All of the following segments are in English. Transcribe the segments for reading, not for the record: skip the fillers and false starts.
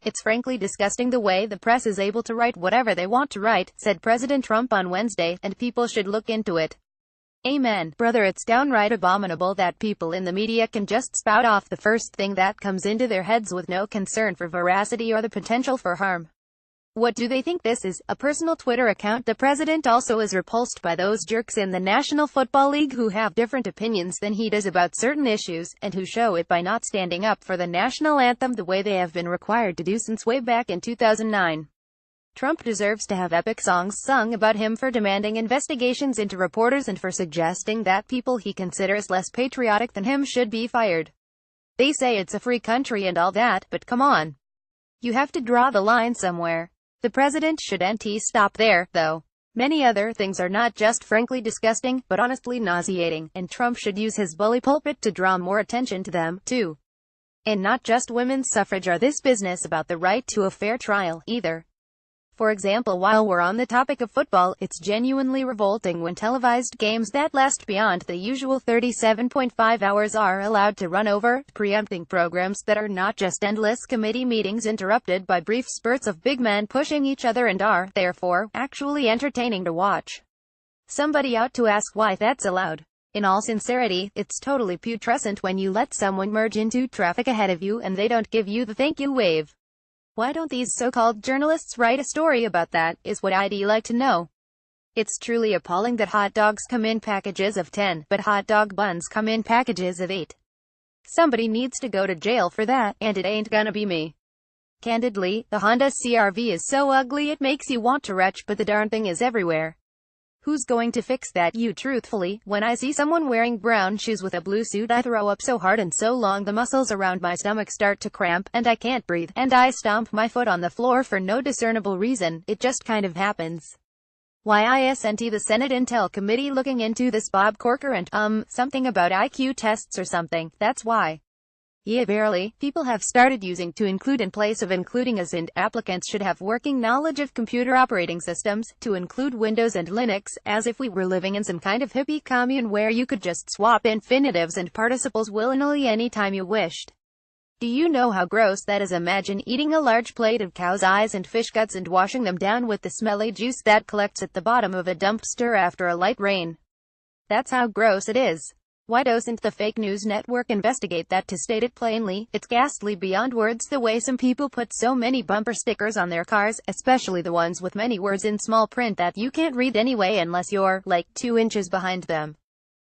"It's frankly disgusting the way the press is able to write whatever they want to write," said President Trump on Wednesday, "and people should look into it. Amen, brother. It's downright abominable that people in the media can just spout off the first thing that comes into their heads with no concern for veracity or the potential for harm. What do they think this is, a personal Twitter account?" The president also is repulsed by those jerks in the National Football League who have different opinions than he does about certain issues, and who show it by not standing up for the national anthem the way they have been required to do since way back in 2009. Trump deserves to have epic songs sung about him for demanding investigations into reporters and for suggesting that people he considers less patriotic than him should be fired. They say it's a free country and all that, but come on. You have to draw the line somewhere. The president shouldn't stop there, though. Many other things are not just frankly disgusting, but honestly nauseating, and Trump should use his bully pulpit to draw more attention to them, too. And not just women's suffrage or this business about the right to a fair trial, either. For example, while we're on the topic of football, it's genuinely revolting when televised games that last beyond the usual 37.5 hours are allowed to run over, preempting programs that are not just endless committee meetings interrupted by brief spurts of big men pushing each other and are, therefore, actually entertaining to watch. Somebody ought to ask why that's allowed. In all sincerity, it's totally putrescent when you let someone merge into traffic ahead of you and they don't give you the thank you wave. Why don't these so-called journalists write a story about that, is what I'd like to know. It's truly appalling that hot dogs come in packages of 10, but hot dog buns come in packages of 8. Somebody needs to go to jail for that, and it ain't gonna be me. Candidly, the Honda CR-V is so ugly it makes you want to retch, but the darn thing is everywhere. Who's going to fix that? You. Truthfully, when I see someone wearing brown shoes with a blue suit, I throw up so hard and so long the muscles around my stomach start to cramp, and I can't breathe, and I stomp my foot on the floor for no discernible reason. It just kind of happens. Why isn't the Senate Intel Committee looking into this, Bob Corker, and, something about IQ tests or something? That's why. Yeah, barely. People have started using to include in place of including as in. Applicants should have working knowledge of computer operating systems, to include Windows and Linux, as if we were living in some kind of hippie commune where you could just swap infinitives and participles willy-nilly anytime you wished. Do you know how gross that is? Imagine eating a large plate of cow's eyes and fish guts and washing them down with the smelly juice that collects at the bottom of a dumpster after a light rain. That's how gross it is. Why doesn't the fake news network investigate that? To state it plainly, it's ghastly beyond words the way some people put so many bumper stickers on their cars, especially the ones with many words in small print that you can't read anyway unless you're, like, 2 inches behind them.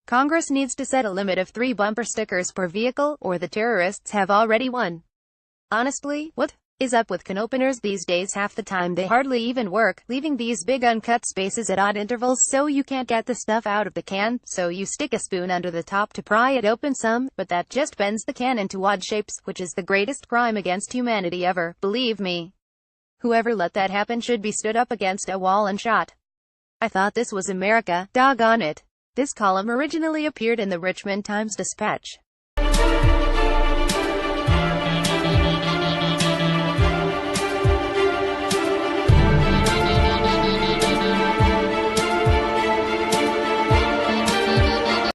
Congress needs to set a limit of 3 bumper stickers per vehicle, or the terrorists have already won. Honestly, what is up with can openers these days? Half the time they hardly even work, leaving these big uncut spaces at odd intervals so you can't get the stuff out of the can, so you stick a spoon under the top to pry it open some, but that just bends the can into odd shapes, which is the greatest crime against humanity ever, believe me. Whoever let that happen should be stood up against a wall and shot. I thought this was America, doggone it. This column originally appeared in the Richmond Times-Dispatch.